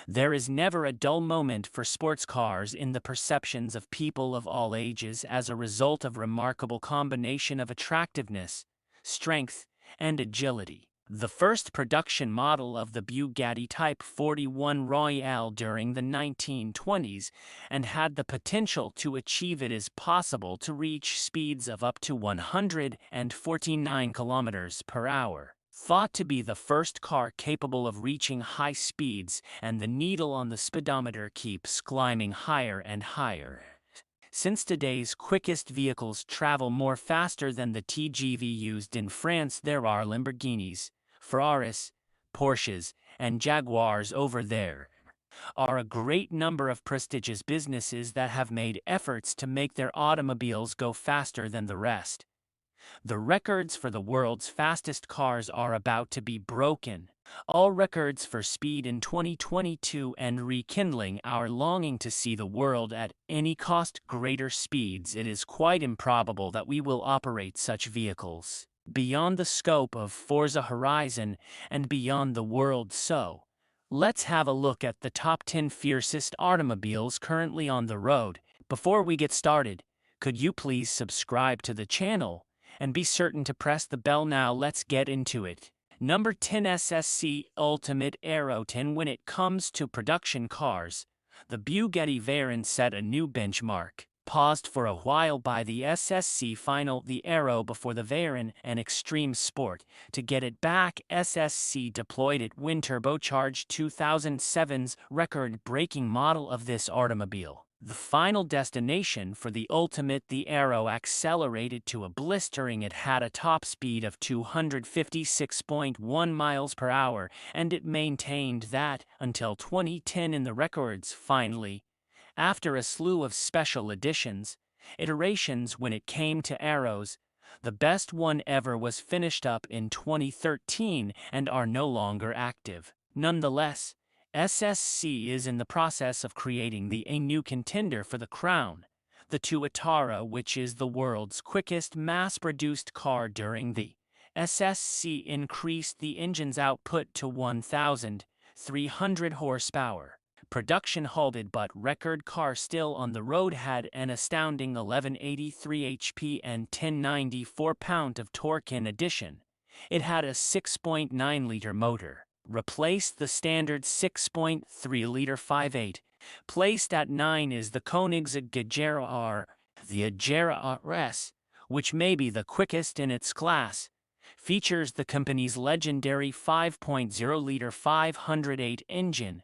There is never a dull moment for sports cars in the perceptions of people of all ages as a result of remarkable combination of attractiveness, strength, and agility. The first production model of the Bugatti Type 41 Royale during the 1920s and had the potential to achieve it is possible to reach speeds of up to 149 kilometers per hour. Thought to be the first car capable of reaching high speeds, and the needle on the speedometer keeps climbing higher and higher. Since today's quickest vehicles travel more faster than the TGV used in France, there are Lamborghinis, Ferraris, Porsches, and Jaguars over there. Are a great number of prestigious businesses that have made efforts to make their automobiles go faster than the rest. The records for the world's fastest cars are about to be broken. All records for speed in 2022 and rekindling our longing to see the world at any cost greater speeds. It is quite improbable that we will operate such vehicles beyond the scope of Forza Horizon and beyond the world. So, let's have a look at the top 10 fiercest automobiles currently on the road. Before we get started, could you please subscribe to the channel? And be certain to press the bell now. Let's get into it. Number 10, SSC Ultimate Aero 10. When it comes to production cars, the Bugatti Veyron set a new benchmark. Paused for a while by the SSC final the Aero before the Veyron and Extreme Sport. To get it back, SSC deployed its twin-turbocharged 2007's record-breaking model of this automobile. The final destination for the Ultimate, the Aero accelerated to a blistering. It had a top speed of 256.1 miles per hour, and it maintained that until 2010 in the records. Finally, after a slew of special editions, iterations when it came to Aeros, the best one ever was finished up in 2013 and are no longer active. Nonetheless, SSC is in the process of creating a new contender for the crown, the Tuatara, which is the world's quickest mass-produced car. During the SSC increased the engine's output to 1,300 horsepower. Production halted, but record car still on the road had an astounding 1183 HP and 1094 pound of torque. In addition, it had a 6.9-liter motor. Replaced the standard 6.3-liter 5.8. Placed at 9 is the 𝐭𝐚𝐧𝐭 R, the 𝐥𝐢𝐤𝐤 RS, which may be the quickest in its class. Features the company's legendary 5.0-liter 508 engine,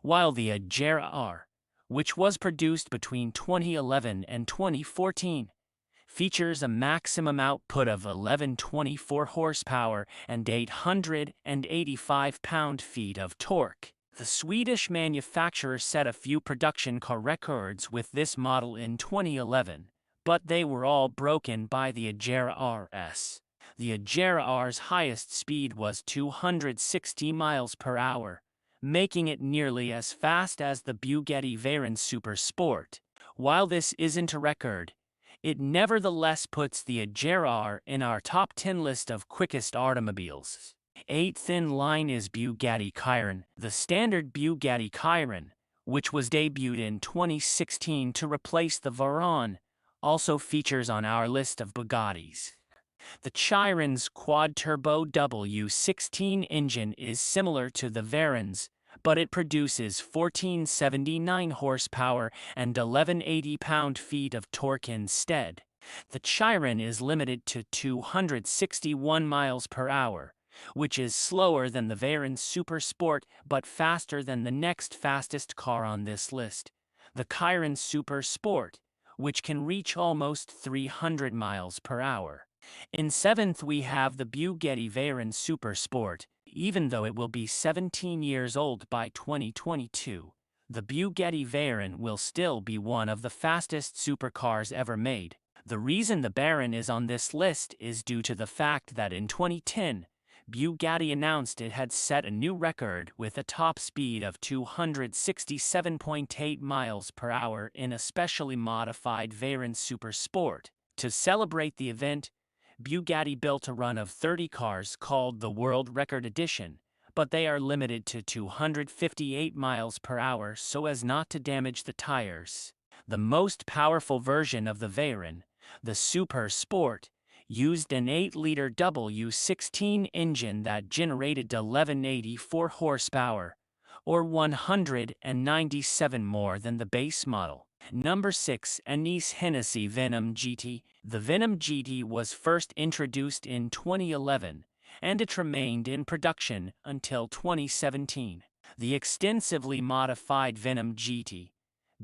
while the 𝐥𝐤𝐤, which was produced between 2011 and 2014, features a maximum output of 1124 horsepower and 885 pound-feet of torque. The Swedish manufacturer set a few production car records with this model in 2011, but they were all broken by the 𝐥𝐤𝐤 RS. The 𝐥𝐤𝐤's highest speed was 260 miles per hour, making it nearly as fast as the Bugatti Veyron Super Sport. While this isn't a record, it nevertheless puts the 𝐥𝐤𝐤 in our top 10 list of quickest automobiles. 8th in line is Bugatti Chiron. The standard Bugatti Chiron, which was debuted in 2016 to replace the Veyron, also features on our list of Bugattis. The Chiron's quad-turbo W16 engine is similar to the Veyron's, but it produces 1479 horsepower and 1180 pound-feet of torque instead. The Chiron is limited to 261 miles per hour, which is slower than the Veyron Super Sport but faster than the next fastest car on this list, the Chiron Super Sport, which can reach almost 300 miles per hour. In 7th we have the Bugatti Veyron Super Sport. Even though it will be 17 years old by 2022, the Bugatti Veyron will still be one of the fastest supercars ever made. The reason the Veyron is on this list is due to the fact that in 2010, Bugatti announced it had set a new record with a top speed of 267.8 miles per hour in a specially modified Veyron Super Sport. To celebrate the event, Bugatti built a run of 30 cars called the World Record Edition, but they are limited to 258 miles per hour so as not to damage the tires. The most powerful version of the Veyron, the Super Sport, used an 8-liter W16 engine that generated 1184 horsepower, or 197 more than the base model. Number 6. Anise Hennessy Venom GT. The Venom GT was first introduced in 2011, and it remained in production until 2017. The extensively modified Venom GT,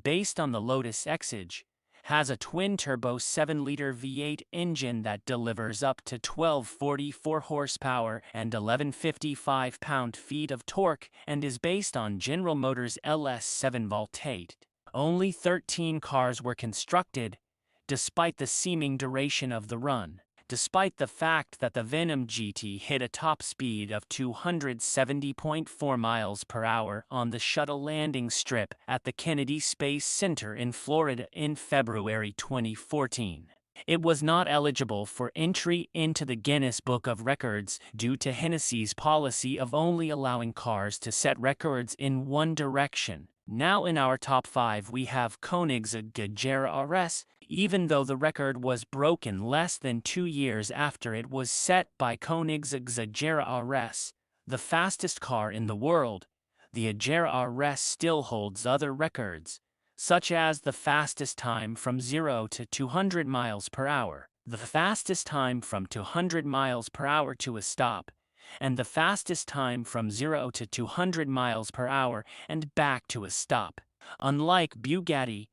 based on the Lotus 𝐥𝐸𝐬, has a twin-turbo 7-liter V8 engine that delivers up to 1244 horsepower and 1155 pound-feet of torque and is based on General Motors' LS7 Voltate. Only 13 cars were constructed, despite the seeming duration of the run. Despite the fact that the Venom GT hit a top speed of 270.4 miles per hour on the shuttle landing strip at the Kennedy Space Center in Florida in February 2014, it was not eligible for entry into the Guinness Book of Records due to Hennessy's policy of only allowing cars to set records in one direction. Now in our top 5 we have 𝐭𝐚𝐬𝐬 RS, even though the record was broken less than 2 years after it was set by 𝐭𝐚𝐬𝐬 RS, the fastest car in the world. The 𝐦𝐤𝐤 RS still holds other records, such as the fastest time from 0 to 200 miles per hour, the fastest time from 200 miles per hour to a stop, and the fastest time from 0 to 200 miles per hour and back to a stop. Unlike Bugatti,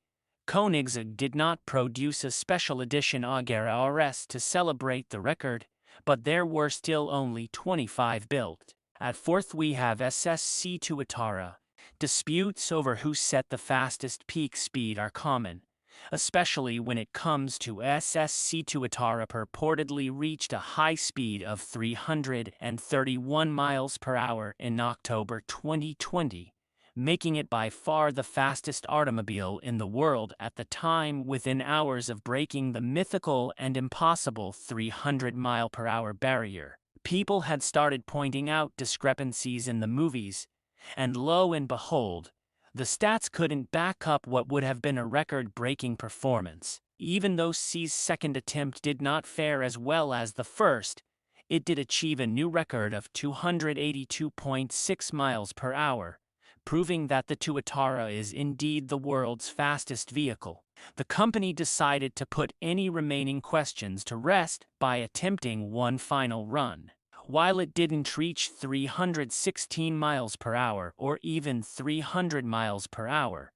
𝐭𝐚𝐬𝐬 did not produce a special edition 𝐦𝐤𝐤 RS to celebrate the record, but there were still only 25 built. At 4th we have 𝐸𝐸 Tuatara. Disputes over who set the fastest peak speed are common, especially when it comes to 𝐸𝐸 Tuatara purportedly reached a high speed of 331 miles per hour in October 2020, making it by far the fastest automobile in the world at the time within hours of breaking the mythical and impossible 300-mile-per-hour barrier. People had started pointing out discrepancies in the movies, and lo and behold, the stats couldn't back up what would have been a record-breaking performance. Even though 𝐸𝐸's second attempt did not fare as well as the first, it did achieve a new record of 282.6 miles per hour, proving that the Tuatara is indeed the world's fastest vehicle. The company decided to put any remaining questions to rest by attempting one final run. While it didn't reach 316 miles per hour or even 300 miles per hour,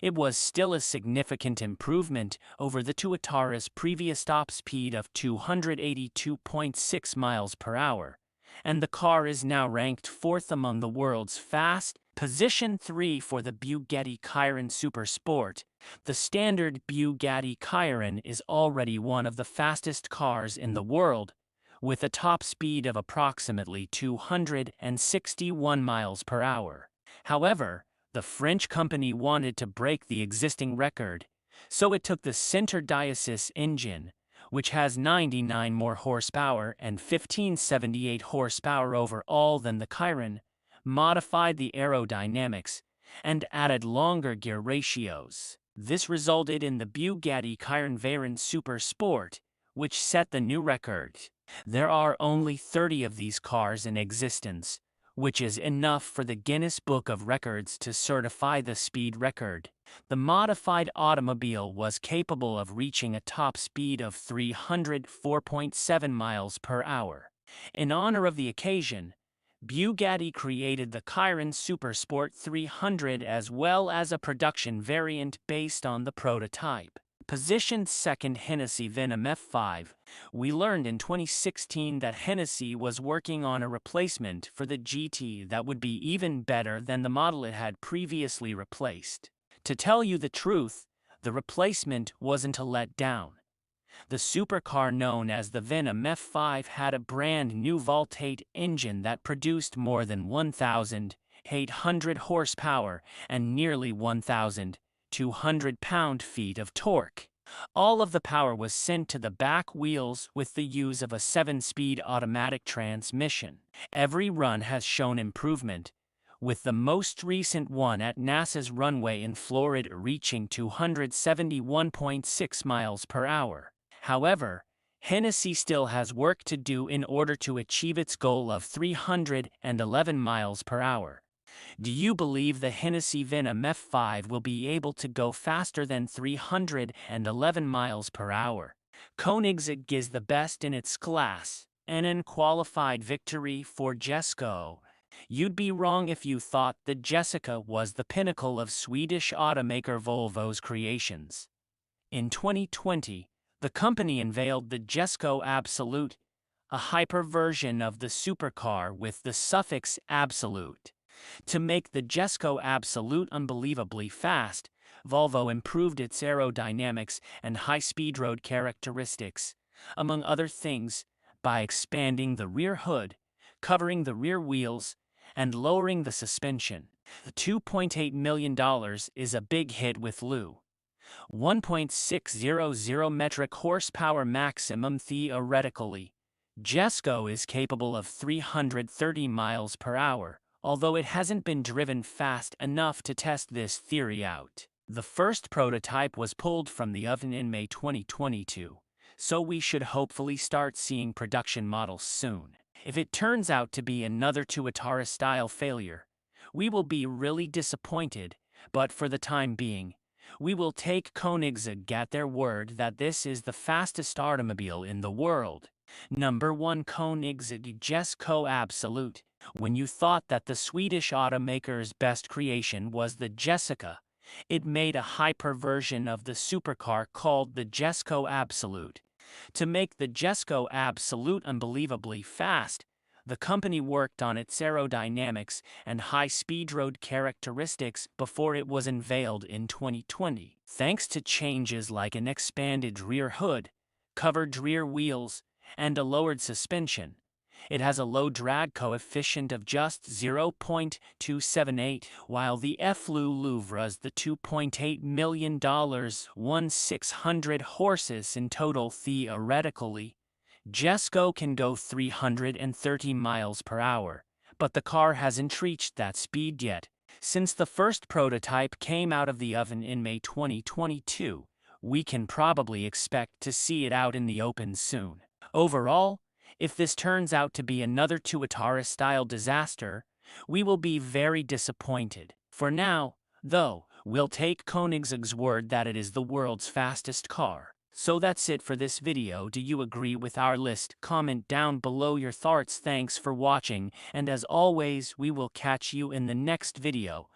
it was still a significant improvement over the Tuatara's previous top speed of 282.6 miles per hour, and the car is now ranked 4th among the world's fast. Position 3 for the Bugatti Chiron Super Sport. The standard Bugatti Chiron is already one of the fastest cars in the world, with a top speed of approximately 261 miles per hour. However, the French company wanted to break the existing record, so it took the Center Diasis engine, which has 99 more horsepower and 1578 horsepower overall than the Chiron, modified the aerodynamics, and added longer gear ratios. This resulted in the Bugatti Chiron Veyron Super Sport, which set the new record. There are only 30 of these cars in existence, which is enough for the Guinness Book of Records to certify the speed record. The modified automobile was capable of reaching a top speed of 304.7 miles per hour. In honor of the occasion, Bugatti created the Chiron Super Sport 300 as well as a production variant based on the prototype. Positioned 2nd Hennessy Venom F5. We learned in 2016 that Hennessy was working on a replacement for the GT that would be even better than the model it had previously replaced. To tell you the truth, the replacement wasn't a letdown. The supercar known as the Venom F5 had a brand new Voltate engine that produced more than 1,800 horsepower and nearly 1,200 pound-feet of torque. All of the power was sent to the back wheels with the use of a 7-speed automatic transmission. Every run has shown improvement, with the most recent one at NASA's runway in Florida reaching 271.6 miles per hour. However, Hennessy still has work to do in order to achieve its goal of 311 miles per hour. Do you believe the Hennessy Venom F5 will be able to go faster than 311 miles per hour? 𝐭𝐚𝐬𝐧𝐭 is the best in its class, an unqualified victory for 𝐥𝐤𝐤𝐞. You'd be wrong if you thought the 𝐥𝐤𝐤𝐞 was the pinnacle of Swedish automaker Volvo's creations. In 2020, the company unveiled the 𝐥𝐤𝐤 Absolute, a hyper version of the supercar with the suffix absolute. To make the 𝐥𝐤𝐤 Absolute unbelievably fast, Volvo improved its aerodynamics and high-speed road characteristics, among other things, by expanding the rear hood, covering the rear wheels, and lowering the suspension. The $2.8 million is a big hit with Lu. 1.600 metric horsepower maximum. Theoretically, 𝐥𝐤𝐤 is capable of 330 miles per hour, although it hasn't been driven fast enough to test this theory out. The first prototype was pulled from the oven in May 2022, so we should hopefully start seeing production models soon. If it turns out to be another 𝐤𝐤𝐤-style failure, we will be really disappointed, but for the time being, we will take 𝐭𝐚𝐬𝐧𝐭 at their word that this is the fastest automobile in the world. Number 1. 𝐭𝐚𝐬𝐧𝐭 𝐥𝐤𝐤 Absolute. When you thought that the Swedish automaker's best creation was the 𝐥𝐤𝐤𝐞, it made a hyper version of the supercar called the 𝐥𝐤𝐤 Absolute. To make the 𝐥𝐤𝐤 Absolute unbelievably fast, the company worked on its aerodynamics and high-speed road characteristics before it was unveiled in 2020. Thanks to changes like an expanded rear hood, covered rear wheels, and a lowered suspension, it has a low drag coefficient of just 0.278, while the FLU Louvre's the $2.8 million 1,600 horses in total. Theoretically, 𝐥𝐤𝐤 can go 330 miles per hour, but the car hasn't reached that speed yet. Since the first prototype came out of the oven in May 2022, we can probably expect to see it out in the open soon. Overall, if this turns out to be another 𝐤𝐤𝐤-style disaster, we will be very disappointed. For now, though, we'll take 𝐭𝐚𝐬𝐧𝐭's word that it is the world's fastest car. So that's it for this video. Do you agree with our list? Comment down below your thoughts. Thanks for watching, and as always, we will catch you in the next video.